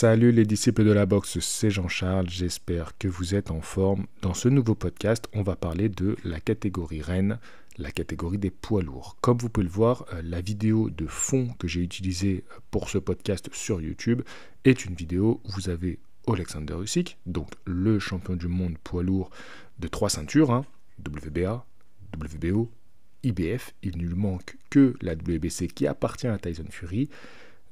Salut les disciples de la boxe, c'est Jean-Charles, j'espère que vous êtes en forme. Dans ce nouveau podcast, on va parler de la catégorie reine, la catégorie des poids lourds. Comme vous pouvez le voir, la vidéo de fond que j'ai utilisée pour ce podcast sur YouTube est une vidéo où vous avez Oleksandr Usyk, donc le champion du monde poids lourd de 3 ceintures, WBA, WBO, IBF. Il ne lui manque que la WBC qui appartient à Tyson Fury.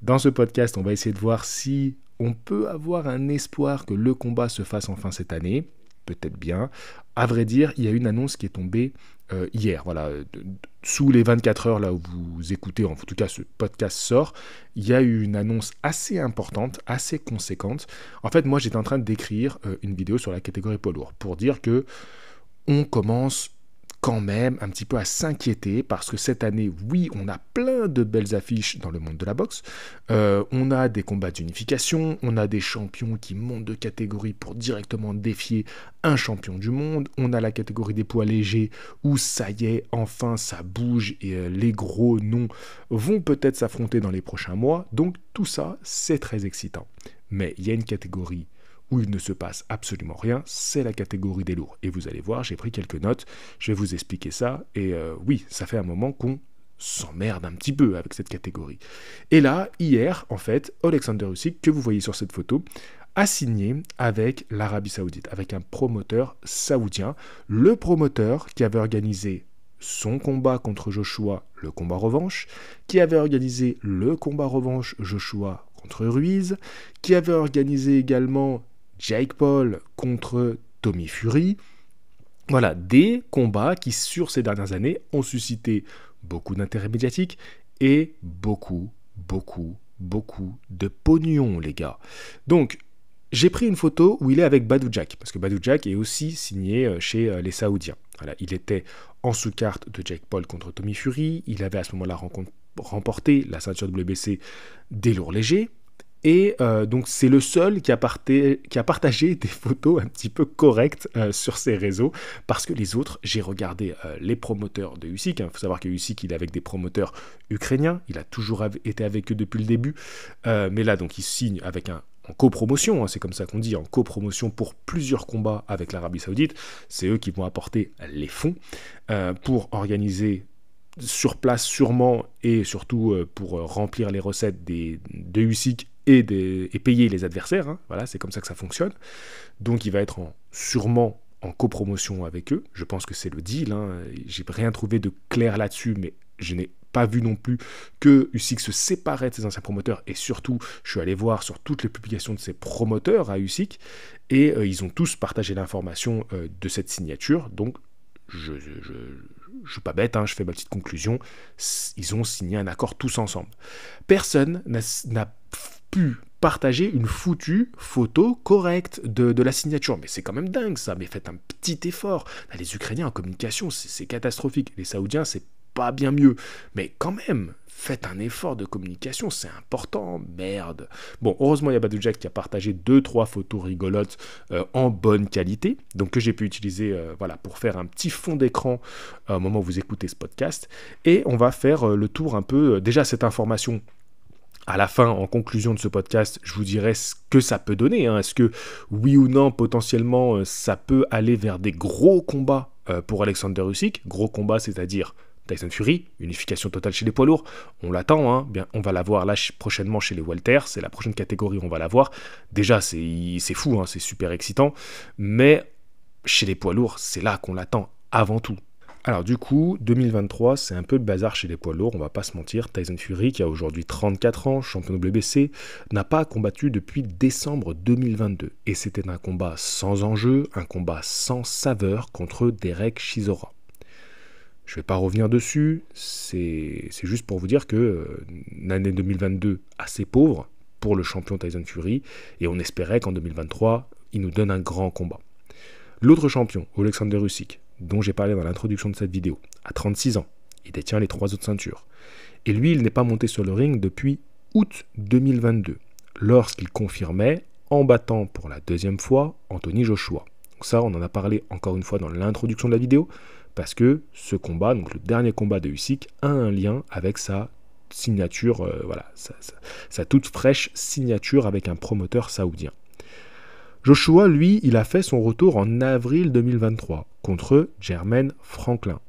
Dans ce podcast, on va essayer de voir si on peut avoir un espoir que le combat se fasse enfin cette année. Peut-être bien. À vrai dire, il y a une annonce qui est tombée hier. Voilà, sous les 24 heures là où vous écoutez, en tout cas ce podcast sort, il y a eu une annonce assez importante, assez conséquente. En fait, moi j'étais en train d'écrire une vidéo sur la catégorie poids lourd pour dire que on commence quand même un petit peu à s'inquiéter parce que cette année, oui, on a plein de belles affiches dans le monde de la boxe. On a des combats d'unification, on a des champions qui montent de catégorie pour directement défier un champion du monde. On a la catégorie des poids légers où ça y est, enfin ça bouge et les gros noms vont peut-être s'affronter dans les prochains mois. Donc tout ça, c'est très excitant. Mais il y a une catégorie où il ne se passe absolument rien, c'est la catégorie des lourds. Et vous allez voir, j'ai pris quelques notes, je vais vous expliquer ça. Et oui, ça fait un moment qu'on s'emmerde un petit peu avec cette catégorie. Et là, hier, en fait, Oleksandr Usyk, que vous voyez sur cette photo, a signé avec l'Arabie Saoudite, avec un promoteur saoudien, le promoteur qui avait organisé son combat contre Joshua, le combat revanche, qui avait organisé le combat revanche Joshua contre Ruiz, qui avait organisé également Jake Paul contre Tommy Fury. Voilà, des combats qui, sur ces dernières années, ont suscité beaucoup d'intérêt médiatique et beaucoup de pognon, les gars. Donc, j'ai pris une photo où il est avec Badou Jack, parce que Badou Jack est aussi signé chez les Saoudiens. Voilà, il était en sous-carte de Jake Paul contre Tommy Fury. Il avait à ce moment-là remporté la ceinture WBC des lourds légers. Et donc c'est le seul qui a partagé des photos un petit peu correctes sur ses réseaux, parce que les autres, j'ai regardé les promoteurs de Usyk. Il faut savoir que Usyk, il est avec des promoteurs ukrainiens, il a toujours été avec eux depuis le début, mais là donc il signe avec en copromotion, c'est comme ça qu'on dit, en copromotion pour plusieurs combats avec l'Arabie Saoudite. C'est eux qui vont apporter les fonds pour organiser sur place sûrement, et surtout pour remplir les recettes de Usyk et payer les adversaires. Voilà, c'est comme ça que ça fonctionne. Donc il va être sûrement en copromotion avec eux. Je pense que c'est le deal. J'ai rien trouvé de clair là-dessus, mais je n'ai pas vu non plus que Usyk se séparait de ses anciens promoteurs, et surtout, je suis allé voir sur toutes les publications de ses promoteurs à Usyk, et ils ont tous partagé l'information de cette signature. Donc je suis pas bête, je fais ma petite conclusion. Ils ont signé un accord tous ensemble. Personne n'a pu partager une foutue photo correcte de la signature. Mais c'est quand même dingue ça, mais faites un petit effort. Là, les Ukrainiens en communication, c'est catastrophique. Les Saoudiens, c'est pas bien mieux. Mais quand même, faites un effort de communication, c'est important, merde. Bon, heureusement, il y a Badou Jack qui a partagé 2-3 photos rigolotes en bonne qualité, donc que j'ai pu utiliser pour faire un petit fond d'écran au moment où vous écoutez ce podcast. Et on va faire le tour un peu, déjà cette information. À la fin, en conclusion de ce podcast, je vous dirai ce que ça peut donner. Est-ce que, oui ou non, potentiellement, ça peut aller vers des gros combats pour Oleksandr Usyk. Gros combats, c'est-à-dire Tyson Fury, unification totale chez les poids lourds. On l'attend, bien, on va la voir là prochainement chez les welter. C'est la prochaine catégorie où on va la voir. Déjà, c'est fou, c'est super excitant. Mais chez les poids lourds, c'est là qu'on l'attend avant tout. Alors du coup, 2023, c'est un peu le bazar chez les poids lourds, on va pas se mentir. Tyson Fury, qui a aujourd'hui 34 ans, champion WBC, n'a pas combattu depuis décembre 2022. Et c'était un combat sans enjeu, un combat sans saveur contre Derek Chisora. Je vais pas revenir dessus, c'est juste pour vous dire que une année 2022 assez pauvre pour le champion Tyson Fury, et on espérait qu'en 2023, il nous donne un grand combat. L'autre champion, Oleksandr Usyk, dont j'ai parlé dans l'introduction de cette vidéo, a 36 ans. Il détient les 3 autres ceintures. Et lui, il n'est pas monté sur le ring depuis août 2022, lorsqu'il confirmait, en battant pour la 2e fois, Anthony Joshua. Donc ça, on en a parlé encore une fois dans l'introduction de la vidéo, parce que ce combat, donc le dernier combat de Usyk, a un lien avec sa signature, sa toute fraîche signature avec un promoteur saoudien. Joshua, lui, il a fait son retour en avril 2023 contre Jermaine Franklin.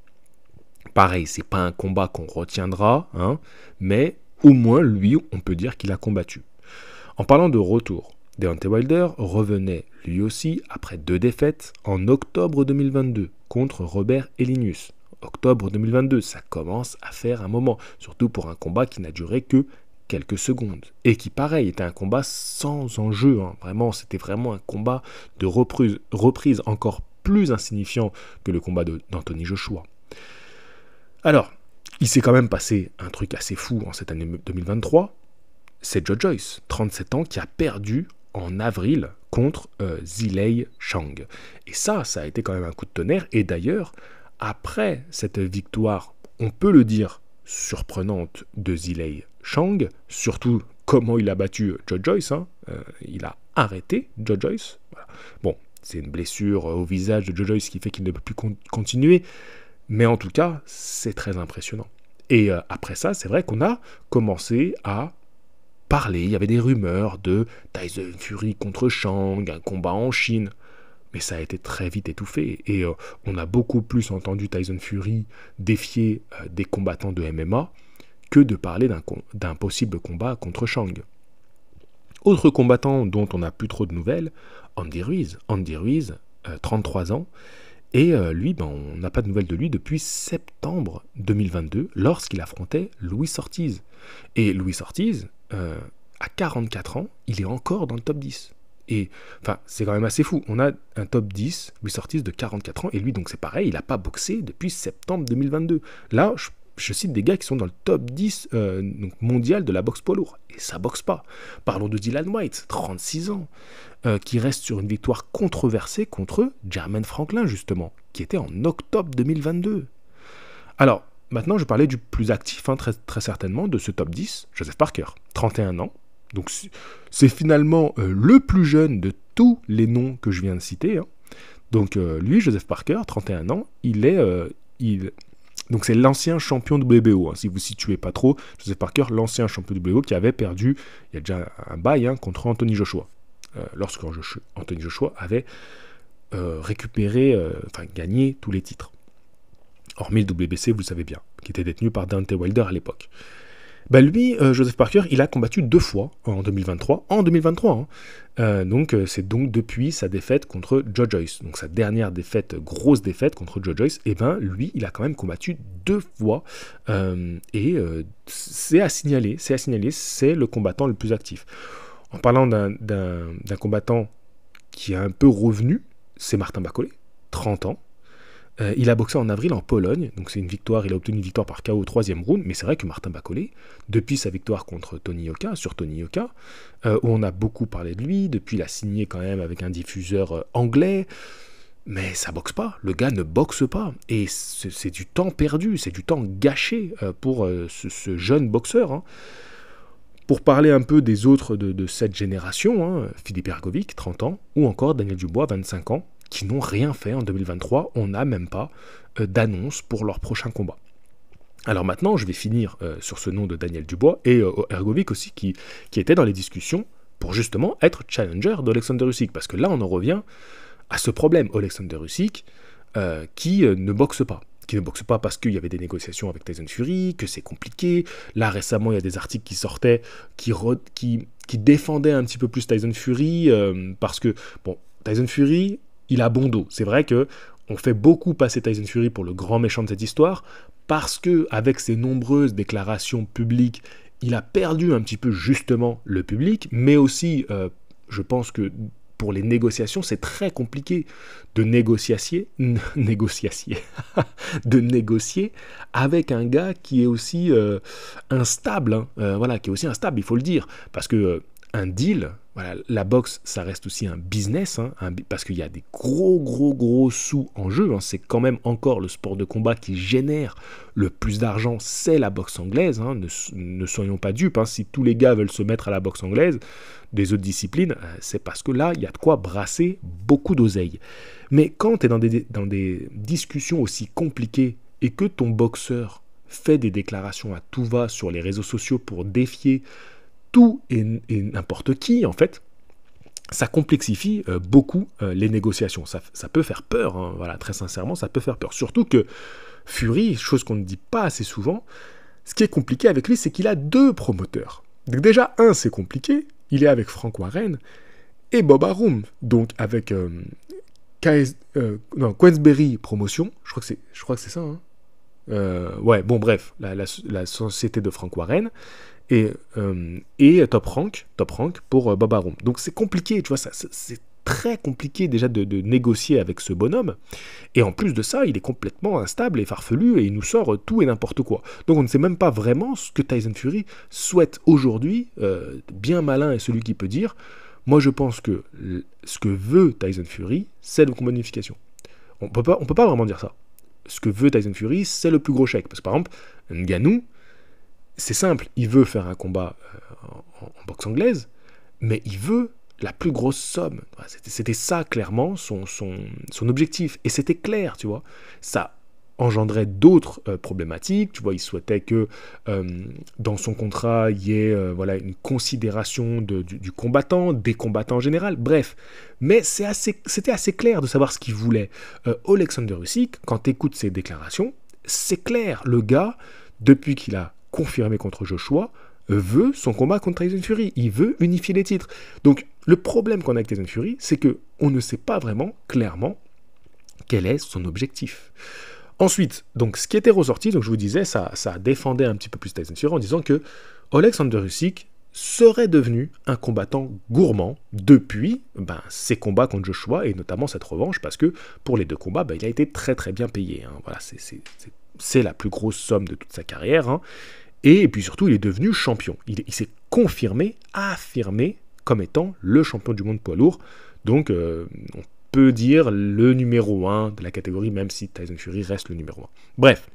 Pareil, c'est pas un combat qu'on retiendra, hein, mais au moins, lui, on peut dire qu'il a combattu. En parlant de retour, Deontay Wilder revenait lui aussi après 2 défaites en octobre 2022 contre Robert Helenius. Octobre 2022, ça commence à faire un moment, surtout pour un combat qui n'a duré que quelques secondes. Et qui, pareil, était un combat sans enjeu. Hein. Vraiment, c'était vraiment un combat de reprise encore plus insignifiant que le combat d'Anthony Joshua. Alors, il s'est quand même passé un truc assez fou en cette année 2023. C'est Joe Joyce, 37 ans, qui a perdu en avril contre Zhilei Chang. Et ça a été quand même un coup de tonnerre. Et d'ailleurs, après cette victoire, on peut le dire, surprenante de Zhilei Chang, surtout comment il a battu Joe Joyce, hein. Il a arrêté Joe Joyce. Voilà. Bon, c'est une blessure au visage de Joe Joyce qui fait qu'il ne peut plus continuer, mais en tout cas, c'est très impressionnant. Et après ça, c'est vrai qu'on a commencé à parler, il y avait des rumeurs de Tyson Fury contre Chang, un combat en Chine, mais ça a été très vite étouffé, et on a beaucoup plus entendu Tyson Fury défier des combattants de MMA que de parler d'un possible combat contre Chang. Autre combattant dont on n'a plus trop de nouvelles, Andy Ruiz, 33 ans, et lui, on n'a pas de nouvelles de lui depuis septembre 2022, lorsqu'il affrontait Luis Ortiz. Et Luis Ortiz, à 44 ans, il est encore dans le top 10. Et enfin, c'est quand même assez fou. On a un top 10, Luis Ortiz de 44 ans, et lui, donc c'est pareil, il n'a pas boxé depuis septembre 2022. Là, je cite des gars qui sont dans le top 10 donc mondial de la boxe poids lourd, et ça boxe pas. Parlons de Dillian Whyte, 36 ans, qui reste sur une victoire controversée contre Jermaine Franklin, justement, qui était en octobre 2022. Alors, maintenant, je parlais du plus actif, hein, très, très certainement, de ce top 10, Joseph Parker, 31 ans. Donc, c'est finalement le plus jeune de tous les noms que je viens de citer. Hein. Donc, lui, Joseph Parker, 31 ans, donc, c'est l'ancien champion WBO. Hein. Si vous ne situez pas trop, Joseph Parker, l'ancien champion WBO qui avait perdu, il y a déjà un bail, hein, contre Anthony Joshua. Lorsque Anthony Joshua avait gagné tous les titres. Hormis le WBC, vous le savez bien, qui était détenu par Deontay Wilder à l'époque. Lui, Joseph Parker, il a combattu 2 fois en 2023. Donc, c'est donc depuis sa défaite contre Joe Joyce. Donc, sa dernière défaite, grosse défaite contre Joe Joyce, lui, il a quand même combattu 2 fois. C'est à signaler, c'est le combattant le plus actif. En parlant d'un combattant qui est un peu revenu, c'est Martin Bakole, 30 ans. Il a boxé en avril en Pologne, donc c'est une victoire, il a obtenu une victoire par KO au 3e round, mais c'est vrai que Martin Bakole, depuis sa victoire contre Tony Yoka, où on a beaucoup parlé de lui, depuis il a signé quand même avec un diffuseur anglais, mais ça boxe pas, le gars ne boxe pas, et c'est du temps perdu, c'est du temps gâché pour ce jeune boxeur. Hein. Pour parler un peu des autres de cette génération, hein, Filip Hrgović, 30 ans, ou encore Daniel Dubois, 25 ans, qui n'ont rien fait en 2023, on n'a même pas d'annonce pour leur prochain combat. Alors maintenant, je vais finir sur ce nom de Daniel Dubois, et Hrgović aussi, qui était dans les discussions pour justement être challenger d'Alexander Usyk, parce que là, on en revient à ce problème, Alexander Usyk, qui ne boxe pas. Qui ne boxe pas parce qu'il y avait des négociations avec Tyson Fury, que c'est compliqué. Là, récemment, il y a des articles qui sortaient, qui défendaient un petit peu plus Tyson Fury, parce que, Tyson Fury, il a bon dos. C'est vrai que on fait beaucoup passer Tyson Fury pour le grand méchant de cette histoire, parce que avec ses nombreuses déclarations publiques, il a perdu un petit peu justement le public, mais aussi, je pense que pour les négociations, c'est très compliqué de négocier avec un gars qui est aussi instable, hein, qui est aussi instable, il faut le dire, parce que un deal, la boxe, ça reste aussi un business, hein, parce qu'il y a des gros sous en jeu, hein, c'est quand même encore le sport de combat qui génère le plus d'argent, c'est la boxe anglaise, hein, ne soyons pas dupes, hein, si tous les gars veulent se mettre à la boxe anglaise, des autres disciplines, c'est parce que là, il y a de quoi brasser beaucoup d'oseille. Mais quand tu es dans des discussions aussi compliquées et que ton boxeur fait des déclarations à tout va sur les réseaux sociaux pour défier tout et n'importe qui, en fait, ça complexifie beaucoup les négociations. Ça peut faire peur, hein, voilà, très sincèrement, ça peut faire peur. Surtout que Fury, chose qu'on ne dit pas assez souvent, ce qui est compliqué avec lui, c'est qu'il a 2 promoteurs. Donc déjà, un, c'est compliqué, il est avec Frank Warren et Bob Arum, donc avec Queensberry Promotion, je crois que c'est ça, hein. Ouais, bon bref, la société de Frank Warren, et Top Rank pour Bob Arum. Donc c'est compliqué, tu vois, c'est très compliqué déjà de négocier avec ce bonhomme, et en plus de ça, il est complètement instable et farfelu, et il nous sort tout et n'importe quoi. Donc on ne sait même pas vraiment ce que Tyson Fury souhaite aujourd'hui, bien malin est celui qui peut dire, moi je pense que ce que veut Tyson Fury, c'est le combat d'unification. On peut pas vraiment dire ça. Ce que veut Tyson Fury, c'est le plus gros chèque. Parce que par exemple, Ngannou, c'est simple, il veut faire un combat en boxe anglaise, mais il veut la plus grosse somme. C'était ça, clairement, son objectif. Et c'était clair, tu vois. Ça engendrait d'autres problématiques. Tu vois, il souhaitait que dans son contrat, il y ait une considération du combattant, des combattants en général. Bref, mais c'était assez clair de savoir ce qu'il voulait. Alexander Usyk, quand tu écoutes ses déclarations, c'est clair. Le gars, depuis qu'il a confirmé contre Joshua, veut son combat contre Tyson Fury. Il veut unifier les titres. Donc, le problème qu'on a avec Tyson Fury, c'est qu'on ne sait pas vraiment, clairement, quel est son objectif. Ensuite, donc, ce qui était ressorti, donc je vous disais, ça défendait un petit peu plus Tyson Fury en disant que Alexander Usyk serait devenu un combattant gourmand depuis ses combats contre Joshua, et notamment cette revanche, parce que pour les 2 combats, il a été très très bien payé. Hein. Voilà, c'est la plus grosse somme de toute sa carrière. Hein. Et puis surtout, il est devenu champion. Il s'est affirmé comme étant le champion du monde poids lourd. Donc, on peut dire le numéro 1 de la catégorie, même si Tyson Fury reste le numéro 1. Bref.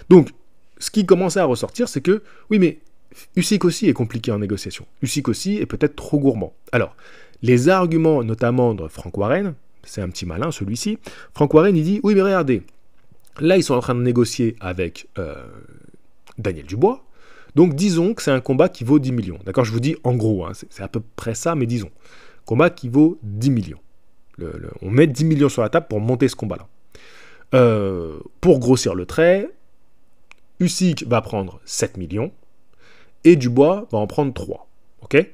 Donc, ce qui commençait à ressortir, c'est que, oui, mais Usyk aussi est compliqué en négociation. Usyk aussi est peut-être trop gourmand. Alors, les arguments, notamment de Frank Warren, c'est un petit malin, celui-ci. Frank Warren, il dit, oui, mais regardez, là, ils sont en train de négocier avec Daniel Dubois. Donc, disons que c'est un combat qui vaut 10 millions. D'accord, je vous dis en gros, hein, c'est à peu près ça, mais disons. Combat qui vaut 10 millions. On met 10 millions sur la table pour monter ce combat-là. Pour grossir le trait, Usyk va prendre 7 millions et Dubois va en prendre 3. Ok ?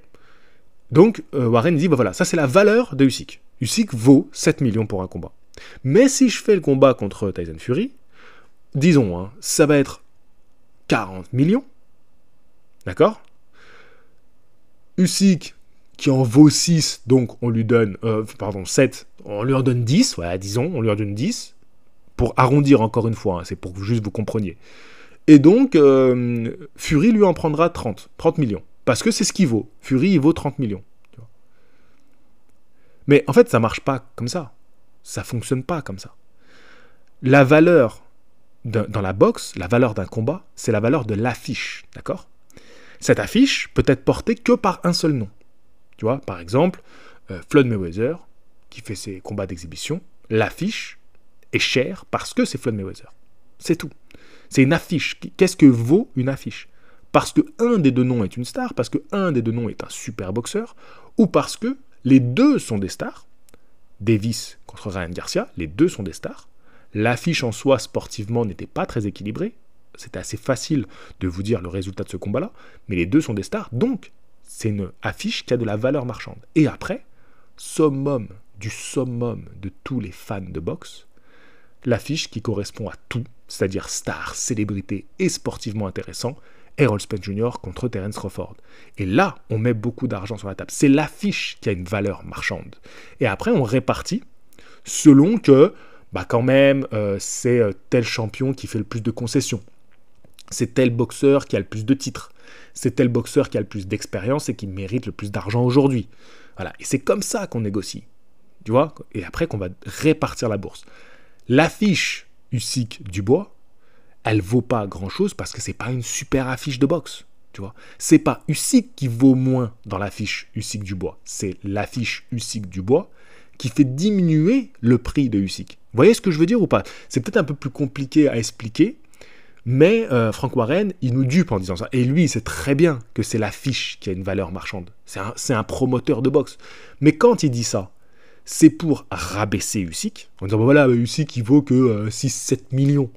Donc, Warren dit, voilà, ça c'est la valeur de Usyk. Usyk vaut 7 millions pour un combat. Mais si je fais le combat contre Tyson Fury, disons, hein, ça va être 40 millions. D'accord ? Usyk, qui en vaut 6, donc on lui donne, 7, on lui en donne 10, voilà, disons, on lui en donne 10, pour arrondir encore une fois, hein, c'est pour que juste vous compreniez. Et donc, Fury lui en prendra 30 millions, parce que c'est ce qu'il vaut. Fury, il vaut 30 millions. Tu vois. Mais en fait, ça marche pas comme ça. Ça fonctionne pas comme ça. La valeur dans la boxe, la valeur d'un combat, c'est la valeur de l'affiche, d'accord ? Cette affiche peut être portée que par un seul nom. Tu vois, par exemple, Floyd Mayweather, qui fait ses combats d'exhibition, l'affiche est chère parce que c'est Floyd Mayweather. C'est tout. C'est une affiche. Qu'est-ce que vaut une affiche ? Parce que un des 2 noms est une star, parce que un des 2 noms est un super boxeur, ou parce que les 2 sont des stars. Davis contre Ryan Garcia, les 2 sont des stars. L'affiche en soi, sportivement, n'était pas très équilibrée. C'était assez facile de vous dire le résultat de ce combat-là, mais les 2 sont des stars, donc c'est une affiche qui a de la valeur marchande. Et après, summum de tous les fans de boxe, l'affiche qui correspond à tout, c'est-à-dire star, célébrité et sportivement intéressant, Errol Spence Jr. contre Terence Crawford. Et là, on met beaucoup d'argent sur la table. C'est l'affiche qui a une valeur marchande. Et après, on répartit selon que, quand même, c'est tel champion qui fait le plus de concessions. C'est tel boxeur qui a le plus de titres. C'est tel boxeur qui a le plus d'expérience et qui mérite le plus d'argent aujourd'hui. Voilà. Et c'est comme ça qu'on négocie. Tu vois ? Et après qu'on va répartir la bourse. L'affiche Usyk-Dubois, elle vaut pas grand-chose parce que c'est pas une super affiche de boxe. Tu vois ? C'est pas Usyk qui vaut moins dans l'affiche Usyk-Dubois. C'est l'affiche Usyk-Dubois qui fait diminuer le prix de Usyk. Vous voyez ce que je veux dire ou pas ? C'est peut-être un peu plus compliqué à expliquer, Mais Frank Warren, il nous dupe en disant ça. Et lui, il sait très bien que c'est l'affiche qui a une valeur marchande. C'est un promoteur de boxe. Mais quand il dit ça, c'est pour rabaisser Usyk, en disant, bah voilà, Usyk, il vaut que 6-7 millions.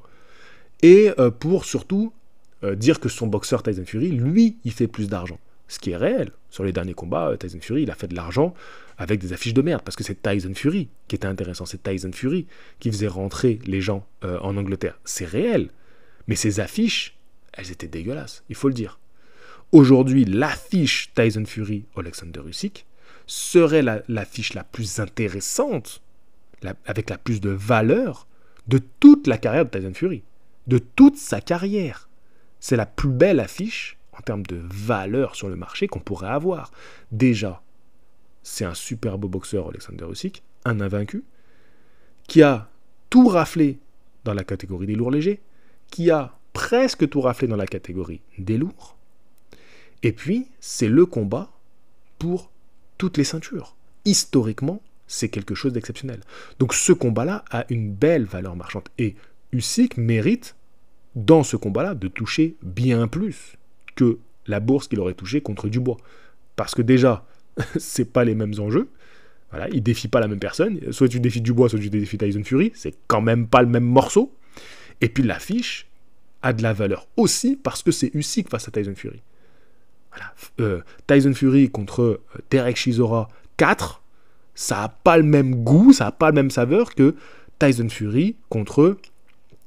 Et pour surtout dire que son boxeur Tyson Fury, lui, il fait plus d'argent. Ce qui est réel. Sur les derniers combats, Tyson Fury, il a fait de l'argent avec des affiches de merde. Parce que c'est Tyson Fury qui était intéressant. C'est Tyson Fury qui faisait rentrer les gens en Angleterre. C'est réel. Mais ces affiches, elles étaient dégueulasses, il faut le dire. Aujourd'hui, l'affiche Tyson Fury, Alexander Usyk, serait l'affiche la plus intéressante, avec la plus de valeur, de toute la carrière de Tyson Fury. De toute sa carrière. C'est la plus belle affiche, en termes de valeur sur le marché, qu'on pourrait avoir. Déjà, c'est un super beau boxeur, Alexander Usyk, un invaincu, qui a tout raflé dans la catégorie des lourds légers, qui a presque tout raflé dans la catégorie des lourds. Et puis, c'est le combat pour toutes les ceintures. Historiquement, c'est quelque chose d'exceptionnel. Donc ce combat-là a une belle valeur marchande. Et Usyk mérite, dans ce combat-là, de toucher bien plus que la bourse qu'il aurait touchée contre Dubois. Parce que déjà, c'est pas les mêmes enjeux. Voilà, il défie pas la même personne. Soit tu défies Dubois, soit tu défies Tyson Fury. C'est quand même pas le même morceau. Et puis l'affiche a de la valeur aussi parce que c'est Usyk face à Tyson Fury. Voilà. Tyson Fury contre Derek Chisora 4, ça n'a pas le même goût, ça n'a pas la même saveur que Tyson Fury contre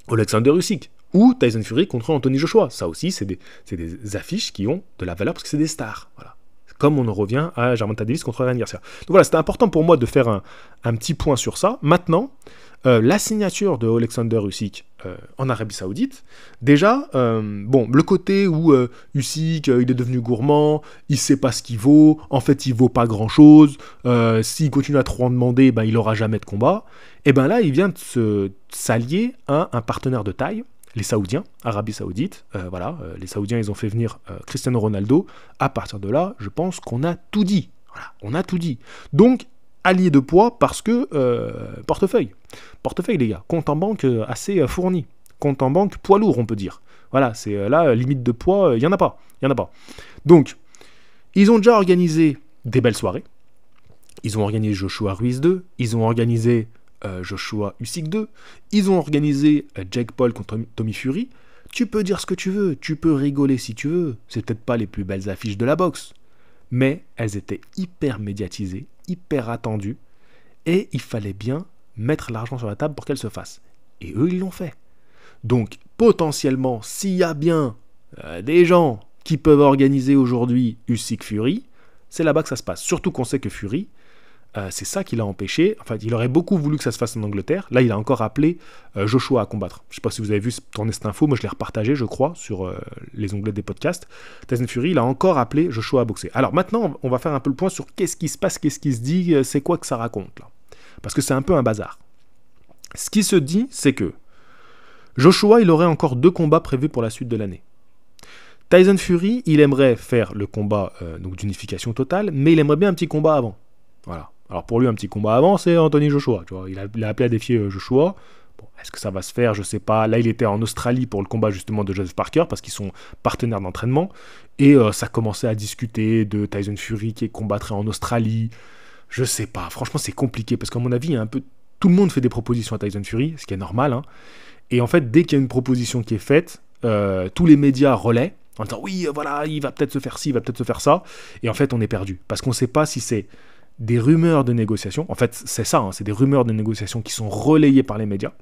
Alexander Usyk ou Tyson Fury contre Anthony Joshua. Ça aussi, c'est des affiches qui ont de la valeur parce que c'est des stars. Voilà. Comme on en revient à Gervonta Davis contre Ryan Garcia. Donc voilà, c'était important pour moi de faire un petit point sur ça. Maintenant, la signature de Alexander Usyk en Arabie Saoudite, déjà, le côté où Usyk, il est devenu gourmand, il sait pas ce qu'il vaut, en fait il vaut pas grand chose, s'il continue à trop en demander, il n'aura jamais de combat, et là il vient de s'allier à un partenaire de taille, les Saoudiens, Arabie Saoudite, les Saoudiens ils ont fait venir Cristiano Ronaldo, à partir de là, je pense qu'on a tout dit, voilà, on a tout dit. Donc, allié de poids parce que portefeuille, les gars, compte en banque assez fourni, compte en banque poids lourd, on peut dire. Voilà, c'est là, limite de poids, il n'y en a pas. Donc, ils ont déjà organisé des belles soirées. Ils ont organisé Joshua Ruiz 2, ils ont organisé Joshua Usyk 2, ils ont organisé Jake Paul contre Tommy Fury. Tu peux dire ce que tu veux, tu peux rigoler si tu veux, c'est peut-être pas les plus belles affiches de la boxe, mais elles étaient hyper médiatisées, hyper attendues, et il fallait bien mettre l'argent sur la table pour qu'elles se fassent. Et eux, ils l'ont fait. Donc, potentiellement, s'il y a bien des gens qui peuvent organiser aujourd'hui Usyk Fury, c'est là-bas que ça se passe. Surtout qu'on sait que Fury, c'est ça qui l'a empêché. Enfin, il aurait beaucoup voulu que ça se fasse en Angleterre. Là, il a encore appelé Joshua à combattre. Je ne sais pas si vous avez vu tourner cette info. Moi, je l'ai repartagé, je crois, sur les onglets des podcasts. Tyson Fury, il a encore appelé Joshua à boxer. Alors maintenant, on va faire un peu le point sur qu'est-ce qui se passe, qu'est-ce qui se dit, c'est quoi que ça raconte, là. Parce que c'est un peu un bazar. Ce qui se dit, c'est que Joshua, il aurait encore 2 combats prévus pour la suite de l'année. Tyson Fury, il aimerait faire le combat donc d'unification totale, mais il aimerait bien un petit combat avant. Voilà. Alors pour lui, un petit combat avant, c'est Anthony Joshua. Tu vois, il a appelé à défier Joshua. Bon, est-ce que ça va se faire? Je sais pas. Là, il était en Australie pour le combat justement de Joseph Parker parce qu'ils sont partenaires d'entraînement. Et ça commençait à discuter de Tyson Fury qui combattrait en Australie. Je sais pas. Franchement, c'est compliqué parce qu'à mon avis, il y a un peu... tout le monde fait des propositions à Tyson Fury, ce qui est normal. Hein. Et en fait, dès qu'il y a une proposition qui est faite, tous les médias relaient en disant oui, voilà, il va peut-être se faire ci, il va peut-être se faire ça. Et en fait, on est perdu parce qu'on ne sait pas si c'est des rumeurs de négociation, en fait c'est ça, hein, c'est des rumeurs de négociation qui sont relayées par les médias,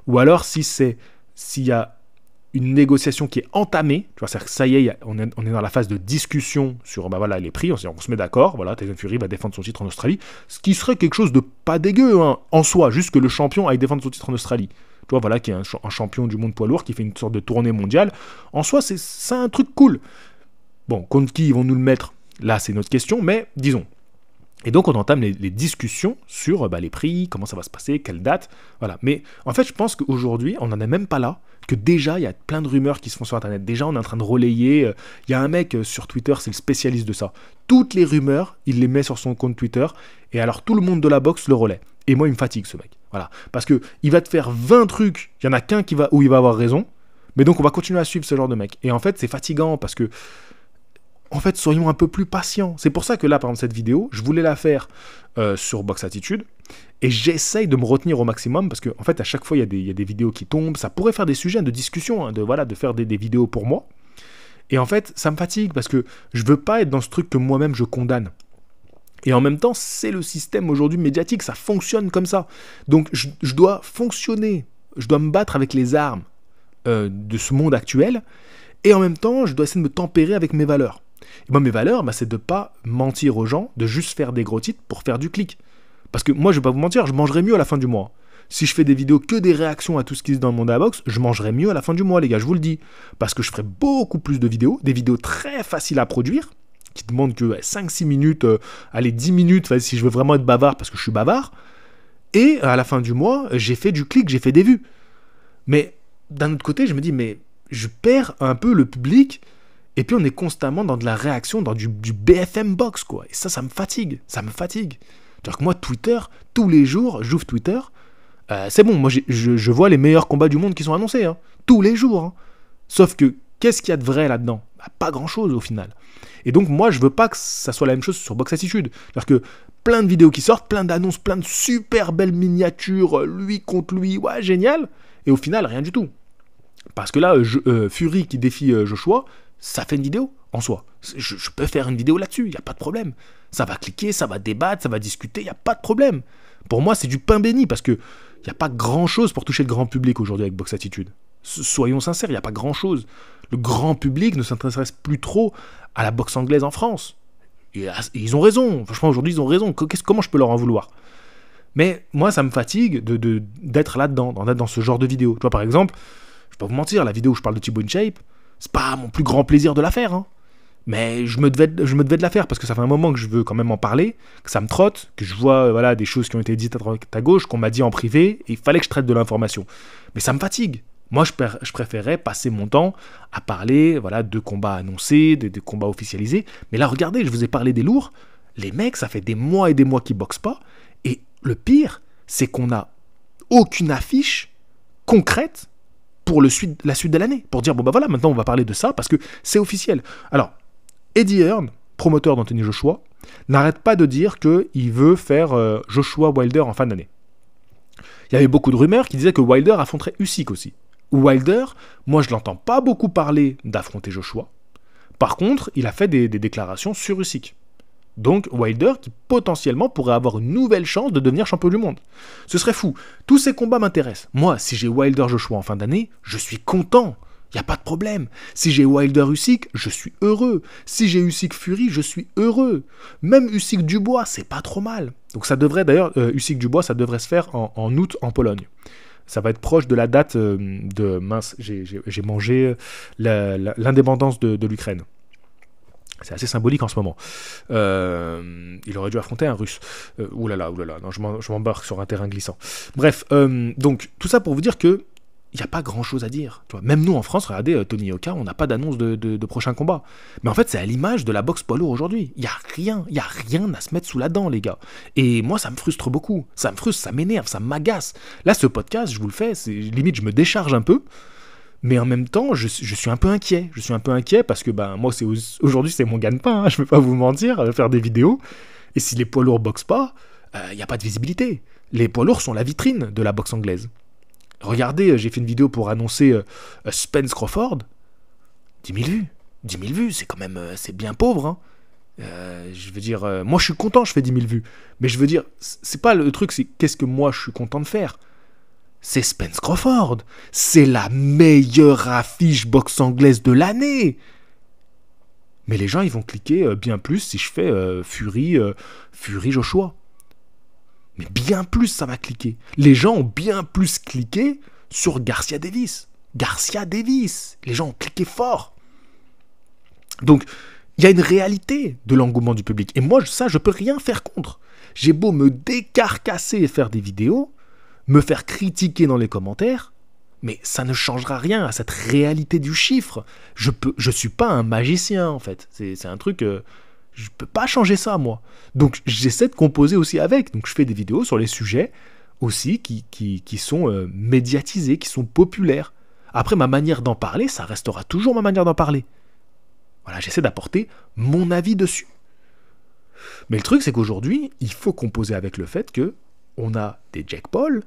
ou alors s'il y a une négociation qui est entamée, tu vois, c'est-à-dire que ça y est, on est dans la phase de discussion sur les prix, on se met d'accord, voilà, Tyson Fury va défendre son titre en Australie, ce qui serait quelque chose de pas dégueu hein, en soi, juste que le champion aille défendre son titre en Australie. Tu vois, voilà, qui est un champion du monde poids lourd, qui fait une sorte de tournée mondiale, en soi c'est un truc cool. Bon, contre qui ils vont nous le mettre, là c'est notre question, mais disons. Et donc on entame les discussions sur les prix, comment ça va se passer, quelle date, voilà. Mais en fait je pense qu'aujourd'hui on n'en est même pas là, que déjà il y a plein de rumeurs qui se font sur internet, déjà on est en train de relayer, il y a un mec sur Twitter, c'est le spécialiste de ça, toutes les rumeurs, il les met sur son compte Twitter, et alors tout le monde de la boxe le relaie. Et moi il me fatigue ce mec, voilà. Parce que il va te faire 20 trucs, il y en a qu'un où il va avoir raison, Mais donc on va continuer à suivre ce genre de mec. Et en fait c'est fatigant parce que, en fait, soyons un peu plus patients. C'est pour ça que là, par exemple, cette vidéo, je voulais la faire sur Box Attitude. Et j'essaye de me retenir au maximum parce qu'en fait, à chaque fois, il y a des vidéos qui tombent. Ça pourrait faire des sujets de discussion, hein, de faire des vidéos pour moi. Et en fait, ça me fatigue parce que je veux pas être dans ce truc que moi-même je condamne. Et en même temps, c'est le système aujourd'hui médiatique. Ça fonctionne comme ça. Donc, je dois fonctionner. Je dois me battre avec les armes de ce monde actuel. Et en même temps, je dois essayer de me tempérer avec mes valeurs. Et moi, mes valeurs, c'est de ne pas mentir aux gens, de juste faire des gros titres pour faire du clic. Parce que moi, je ne vais pas vous mentir, je mangerai mieux à la fin du mois. Si je fais des vidéos que des réactions à tout ce qui se dit dans le monde de la boxe, je mangerai mieux à la fin du mois, les gars, je vous le dis. Parce que je ferai beaucoup plus de vidéos, des vidéos très faciles à produire, qui demandent que 5-6 minutes, allez, 10 minutes, si je veux vraiment être bavard, parce que je suis bavard. Et à la fin du mois, j'ai fait du clic, j'ai fait des vues. Mais d'un autre côté, je me dis, mais je perds un peu le public. Et puis on est constamment dans de la réaction, dans du BFM box, quoi. Et ça me fatigue, C'est-à-dire que moi, Twitter, tous les jours, j'ouvre Twitter, c'est bon, moi je vois les meilleurs combats du monde qui sont annoncés, hein, tous les jours. Hein. Sauf que, qu'est-ce qu'il y a de vrai là-dedans ? Pas grand-chose au final. Et donc moi, je veux pas que ça soit la même chose sur Box Attitude. C'est-à-dire que plein de vidéos qui sortent, plein d'annonces, plein de super belles miniatures, lui contre lui, ouais, génial. Et au final, rien du tout. Parce que là, Fury qui défie Joshua, ça fait une vidéo en soi. Je peux faire une vidéo là-dessus, il n'y a pas de problème. Ça va cliquer, ça va débattre, ça va discuter, il n'y a pas de problème. Pour moi, c'est du pain béni parce qu'il n'y a pas grand-chose pour toucher le grand public aujourd'hui avec Box Attitude. Soyons sincères, il n'y a pas grand-chose. Le grand public ne s'intéresse plus trop à la boxe anglaise en France. Et ils ont raison, franchement aujourd'hui ils ont raison. Comment je peux leur en vouloir ? Mais moi, ça me fatigue d'être là-dedans, d'être dans ce genre de vidéo. Tu vois, par exemple, je vais pas vous mentir, la vidéo où je parle de Thibaut InShape, c'est pas mon plus grand plaisir de la faire, hein. Mais je me devais de la faire parce que ça fait un moment que je veux quand même en parler, que ça me trotte, que je vois des choses qui ont été dites à droite à gauche, qu'on m'a dit en privé, et il fallait que je traite de l'information. Mais ça me fatigue. Moi, je préférais passer mon temps à parler de combats annoncés, des combats officialisés. Mais là, regardez, je vous ai parlé des lourds. Les mecs, ça fait des mois et des mois qu'ils boxent pas. Et le pire, c'est qu'on n'a aucune affiche concrète pour la suite de l'année, pour dire, maintenant on va parler de ça, parce que c'est officiel. Alors, Eddie Hearn, promoteur d'Anthony Joshua, n'arrête pas de dire qu'il veut faire Joshua Wilder en fin d'année. Il y avait beaucoup de rumeurs qui disaient que Wilder affronterait Usyk aussi. Wilder, moi je l'entends pas beaucoup parler d'affronter Joshua. Par contre, il a fait des déclarations sur Usyk. Donc Wilder qui potentiellement pourrait avoir une nouvelle chance de devenir champion du monde. Ce serait fou. Tous ces combats m'intéressent. Moi, si j'ai Wilder-Joshua en fin d'année, je suis content. Il n'y a pas de problème. Si j'ai Wilder-Usyk, je suis heureux. Si j'ai Usyk-Fury, je suis heureux. Même Usyk-Dubois, c'est pas trop mal. Donc ça devrait d'ailleurs, Usyk-Dubois, ça devrait se faire en août en Pologne. Ça va être proche de la date de... Mince, j'ai mangé l'indépendance de l'Ukraine. C'est assez symbolique en ce moment. Il aurait dû affronter un Russe. Oulala, non, je m'embarque sur un terrain glissant. Bref, donc tout ça pour vous dire que il n'y a pas grand-chose à dire. Tu vois, même nous en France, regardez, Tony Yoka, on n'a pas d'annonce de prochain combat. Mais en fait, c'est à l'image de la boxe poids lourd aujourd'hui. Il n'y a rien à se mettre sous la dent, les gars. Et moi, ça me frustre beaucoup. Ça me frustre, ça m'énerve, ça m'agace. Là, ce podcast, je vous le fais, limite, je me décharge un peu. Mais en même temps, je suis un peu inquiet. Je suis un peu inquiet parce que moi, aujourd'hui, c'est mon gagne-pain. Hein, je ne vais pas vous mentir, faire des vidéos. Et si les poids lourds boxent pas, il n'y a pas de visibilité. Les poids lourds sont la vitrine de la boxe anglaise. Regardez, j'ai fait une vidéo pour annoncer Spence Crawford. 10 000 vues. 10 000 vues, c'est quand même... c'est bien pauvre. Hein. Je veux dire... moi, je suis content, je fais 10 000 vues. Mais je veux dire, c'est pas le truc, c'est qu'est-ce que moi, je suis content de faire. C'est Spence Crawford. C'est la meilleure affiche boxe anglaise de l'année. Mais les gens, ils vont cliquer bien plus si je fais Fury Joshua. Mais bien plus, ça va cliquer. Les gens ont bien plus cliqué sur Garcia Davis. Garcia Davis. Les gens ont cliqué fort. Donc, il y a une réalité de l'engouement du public. Et moi, ça, je peux rien faire contre. J'ai beau me décarcasser et faire des vidéos, me faire critiquer dans les commentaires, mais ça ne changera rien à cette réalité du chiffre. Je suis pas un magicien, en fait. C'est un truc... je peux pas changer ça, moi. Donc, j'essaie de composer aussi avec. Donc, je fais des vidéos sur les sujets aussi qui sont médiatisés, qui sont populaires. Après, ma manière d'en parler, ça restera toujours ma manière d'en parler. Voilà, j'essaie d'apporter mon avis dessus. Mais le truc, c'est qu'aujourd'hui, il faut composer avec le fait que on a des Jake Paul,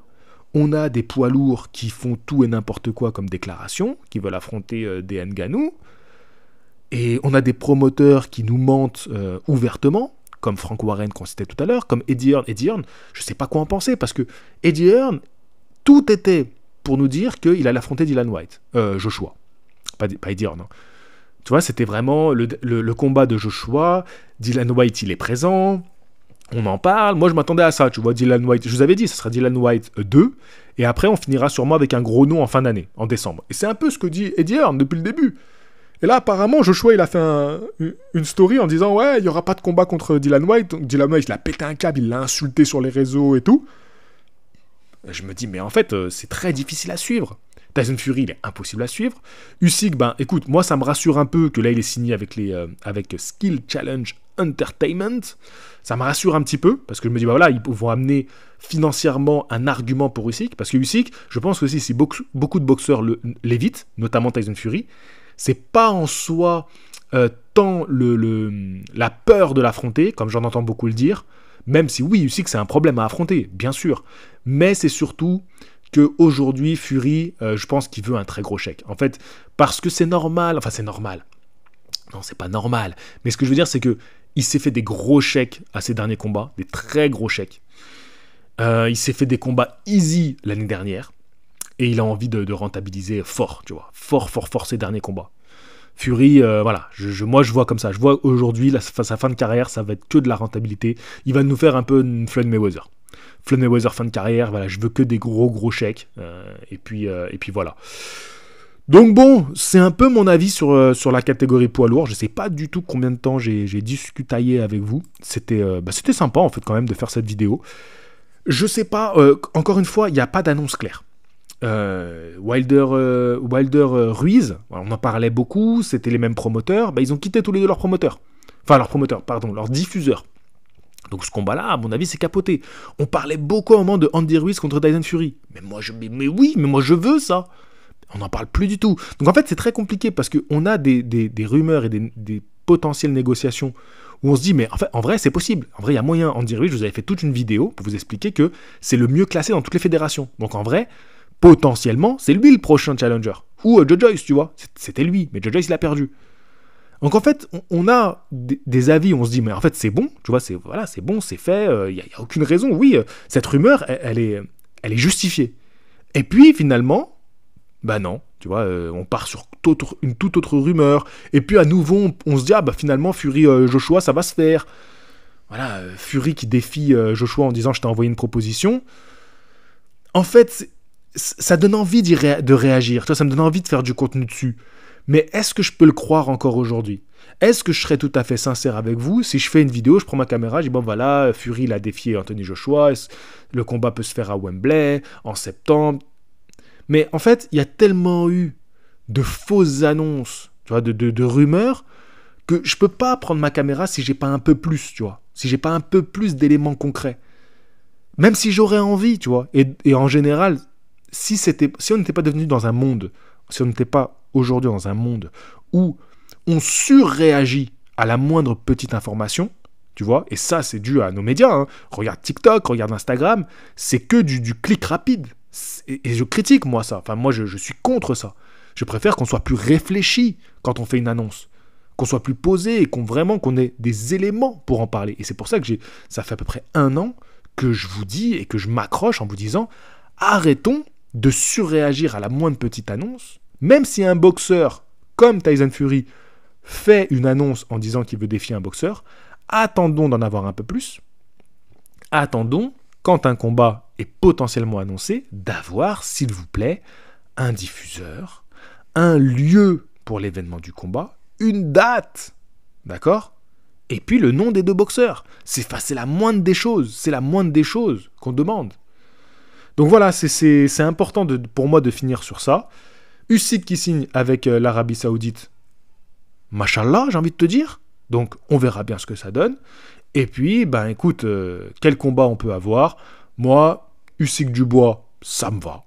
on a des poids lourds qui font tout et n'importe quoi comme déclaration, qui veulent affronter des Ngannou, et on a des promoteurs qui nous mentent ouvertement, comme Frank Warren qu'on citait tout à l'heure, comme Eddie Hearn. Eddie Hearn, je ne sais pas quoi en penser, parce que Eddie Hearn, tout était pour nous dire qu'il allait affronter Dylan White, Joshua, pas Eddie Hearn, hein. Tu vois, c'était vraiment le combat de Joshua. Dylan White, il est présent. On en parle. Moi, je m'attendais à ça. Tu vois, Dylan White. Je vous avais dit, ce sera Dylan White 2. Et après, on finira sûrement avec un gros nom en fin d'année, en décembre. Et c'est un peu ce que dit Eddie Hearn depuis le début. Et là, apparemment, Joshua, il a fait une story en disant « Ouais, il n'y aura pas de combat contre Dylan White. » Donc, Dylan White, il a pété un câble, il l'a insulté sur les réseaux et tout. Et je me dis « Mais en fait, c'est très difficile à suivre. » Tyson Fury, il est impossible à suivre. Usyk, ben écoute, moi ça me rassure un peu que là il est signé avec Skill Challenge Entertainment. Ça me rassure un petit peu, parce que je me dis, bah voilà, ils vont amener financièrement un argument pour Usyk, parce que Usyk, je pense aussi si beaucoup de boxeurs l'évitent, notamment Tyson Fury, c'est pas en soi tant la peur de l'affronter, comme j'en entends beaucoup le dire, même si oui, Usyk c'est un problème à affronter, bien sûr, mais c'est surtout qu'aujourd'hui, Fury, je pense qu'il veut un très gros chèque. En fait, parce que c'est normal, enfin c'est normal. Non, c'est pas normal. Mais ce que je veux dire, c'est que il s'est fait des gros chèques à ses derniers combats, des très gros chèques. Il s'est fait des combats easy l'année dernière, et il a envie de rentabiliser fort, tu vois. Fort ses derniers combats. Fury, voilà, moi je vois comme ça. Je vois aujourd'hui, sa fin de carrière, ça va être que de la rentabilité. Il va nous faire un peu une Floyd Mayweather. Floyd Mayweather fin de carrière, voilà, je veux que des gros chèques, et puis voilà. Donc bon, c'est un peu mon avis sur la catégorie poids lourd. Je sais pas du tout combien de temps j'ai discutaillé avec vous. C'était sympa en fait quand même de faire cette vidéo. Je sais pas, encore une fois, il n'y a pas d'annonce claire. Wilder Ruiz, on en parlait beaucoup, c'était les mêmes promoteurs, ils ont quitté tous les deux leurs promoteurs. Enfin leurs diffuseurs. Donc ce combat-là, à mon avis, c'est capoté. On parlait beaucoup au moment de Andy Ruiz contre Tyson Fury. Mais moi, je veux ça. On n'en parle plus du tout. Donc en fait, c'est très compliqué parce qu'on a des rumeurs et des potentielles négociations où on se dit, mais en vrai, c'est possible. En vrai, il y a moyen. Andy Ruiz, je vous avais fait toute une vidéo pour vous expliquer que c'est le mieux classé dans toutes les fédérations. Donc en vrai, potentiellement, c'est lui le prochain challenger. Ou Joe Joyce, tu vois. C'était lui, mais Joe Joyce, il a perdu. Donc en fait, on a des avis où on se dit, mais en fait c'est bon, tu vois, c'est bon, c'est fait, il n'y a aucune raison, oui, cette rumeur, elle est justifiée. Et puis finalement, bah non, tu vois, on part sur une toute autre rumeur, et puis à nouveau, on se dit, finalement, Fury, Joshua, ça va se faire. Voilà, Fury qui défie Joshua en disant, je t'ai envoyé une proposition. En fait, ça donne envie de réagir, tu vois, ça me donne envie de faire du contenu dessus. Mais est-ce que je peux le croire encore aujourd'hui ? Est-ce que je serais tout à fait sincère avec vous si je fais une vidéo, je prends ma caméra, je dis bon voilà, Fury il a défié Anthony Joshua, le combat peut se faire à Wembley en septembre. Mais en fait, il y a tellement eu de fausses annonces, tu vois, de rumeurs, que je peux pas prendre ma caméra si j'ai pas un peu plus, tu vois, si j'ai pas un peu plus d'éléments concrets. Même si j'aurais envie, tu vois. Et en général, si on n'était pas devenu dans un monde, si on n'était pas aujourd'hui dans un monde où on surréagit à la moindre petite information, tu vois, et ça c'est dû à nos médias, hein. Regarde TikTok, regarde Instagram, c'est que du clic rapide, et je critique moi ça, enfin moi je suis contre ça, je préfère qu'on soit plus réfléchi quand on fait une annonce, qu'on soit plus posé et qu'on ait des éléments pour en parler, et c'est pour ça que ça fait à peu près 1 an que je vous dis et que je m'accroche en vous disant arrêtons de surréagir à la moindre petite annonce. Même si un boxeur comme Tyson Fury fait une annonce en disant qu'il veut défier un boxeur, attendons d'en avoir un peu plus. Attendons, quand un combat est potentiellement annoncé, d'avoir, s'il vous plaît, un diffuseur, un lieu pour l'événement du combat, une date, d'accord ? Et puis le nom des 2 boxeurs. C'est la moindre des choses, qu'on demande. Donc voilà, c'est important pour moi de finir sur ça. Usyk qui signe avec l'Arabie Saoudite, machallah, j'ai envie de te dire. Donc, on verra bien ce que ça donne. Et puis, écoute, quel combat on peut avoir ? Moi, Usyk Dubois, ça me va.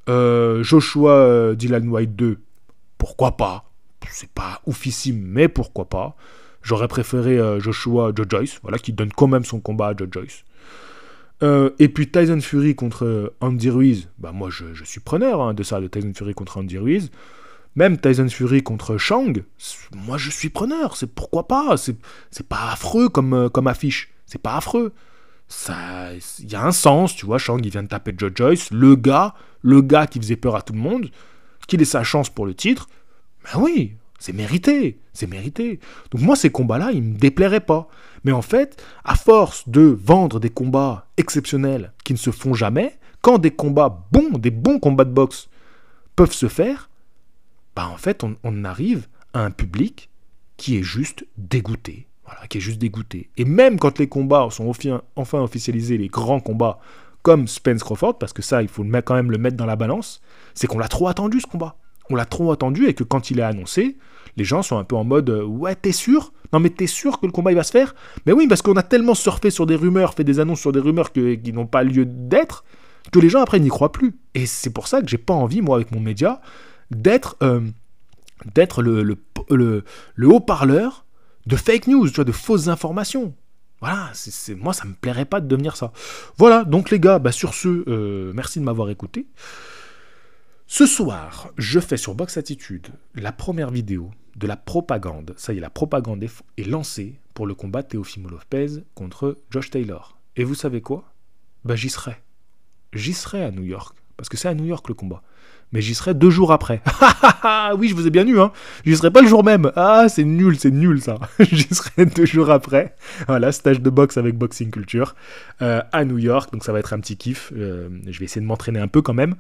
Joshua Dylan White 2, pourquoi pas. C'est pas oufissime, mais pourquoi pas. J'aurais préféré Joshua Joe Joyce, voilà, qui donne quand même son combat à Joe Joyce. Et puis Tyson Fury contre Andy Ruiz, bah moi je suis preneur de ça, de Tyson Fury contre Andy Ruiz. Même Tyson Fury contre Shang, moi je suis preneur, c'est pourquoi pas, c'est pas affreux comme affiche, c'est pas affreux. Il y a un sens, tu vois, Shang il vient de taper Joe Joyce, le gars qui faisait peur à tout le monde, qu'il ait sa chance pour le titre, ben oui, c'est mérité, c'est mérité. Donc moi ces combats-là, ils me déplairaient pas. Mais en fait, à force de vendre des combats exceptionnels qui ne se font jamais, quand des combats bons, des bons combats de boxe peuvent se faire, bah en fait, on arrive à un public qui est juste dégoûté. Voilà, qui est juste dégoûté. Et même quand les combats sont enfin officialisés, les grands combats, comme Spence Crawford, parce que ça, il faut quand même le mettre dans la balance, c'est qu'on l'a trop attendu ce combat. On l'a trop attendu et que quand il est annoncé, les gens sont un peu en mode ouais, t'es sûr ? Non, mais t'es sûr que le combat il va se faire ? Mais oui, parce qu'on a tellement surfé sur des rumeurs, fait des annonces sur des rumeurs qui n'ont pas lieu d'être, que les gens après n'y croient plus. Et c'est pour ça que j'ai pas envie, moi, avec mon média, d'être le haut-parleur de fake news, tu vois, de fausses informations. Voilà, moi ça me plairait pas de devenir ça. Voilà, donc les gars, sur ce, merci de m'avoir écouté. Ce soir, je fais sur Box Attitude la première vidéo de la propagande. Ça y est, la propagande est lancée pour le combat Teofimo Lopez contre Josh Taylor. Et vous savez quoi ? J'y serai. J'y serai à New York. Parce que c'est à New York le combat. Mais j'y serai 2 jours après. Oui, je vous ai bien eu, hein. J'y serai pas le jour même. Ah, c'est nul ça. J'y serai 2 jours après. Voilà, stage de boxe avec Boxing Culture à New York. Donc ça va être un petit kiff. Je vais essayer de m'entraîner un peu quand même.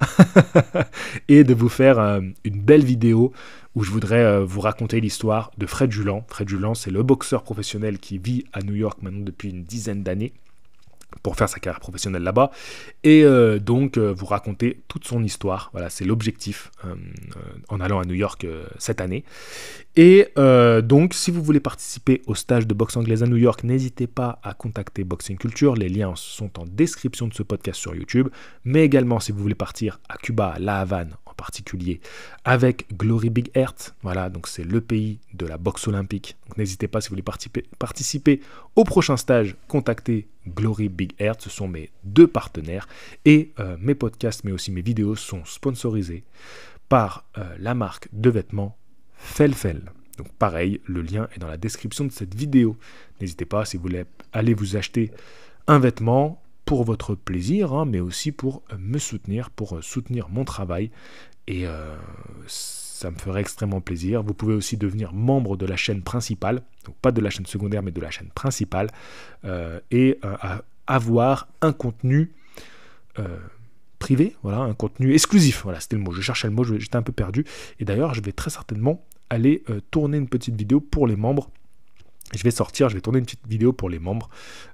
Et de vous faire une belle vidéo où je voudrais vous raconter l'histoire de Fred Julan. Fred Julan, c'est le boxeur professionnel qui vit à New York maintenant depuis une dizaine d'années, pour faire sa carrière professionnelle là-bas, et donc vous raconter toute son histoire. Voilà, c'est l'objectif en allant à New York cette année. Et donc, si vous voulez participer au stage de boxe anglaise à New York, n'hésitez pas à contacter Boxing Culture. Les liens sont en description de ce podcast sur YouTube. Mais également, si vous voulez partir à Cuba, à La Havane en particulier, avec Glory Big Heart, voilà, donc c'est le pays de la boxe olympique. Donc n'hésitez pas, si vous voulez participer au prochain stage, contactez Glory Big Heart. Ce sont mes 2 partenaires. Et mes podcasts, mais aussi mes vidéos sont sponsorisés par la marque de vêtements Felfel. Donc pareil, le lien est dans la description de cette vidéo. N'hésitez pas, si vous voulez aller vous acheter un vêtement pour votre plaisir, mais aussi pour me soutenir, pour soutenir mon travail. Et ça me ferait extrêmement plaisir. Vous pouvez aussi devenir membre de la chaîne principale, donc pas de la chaîne secondaire, mais de la chaîne principale, et avoir un contenu privé, voilà, un contenu exclusif. Voilà, c'était le mot. Je cherchais le mot, j'étais un peu perdu. Et d'ailleurs, je vais très certainement aller tourner une petite vidéo pour les membres. Je vais tourner une petite vidéo pour les membres,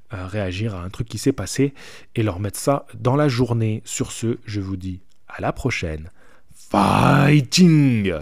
réagir à un truc qui s'est passé et leur mettre ça dans la journée. Sur ce, je vous dis à la prochaine. Fighting!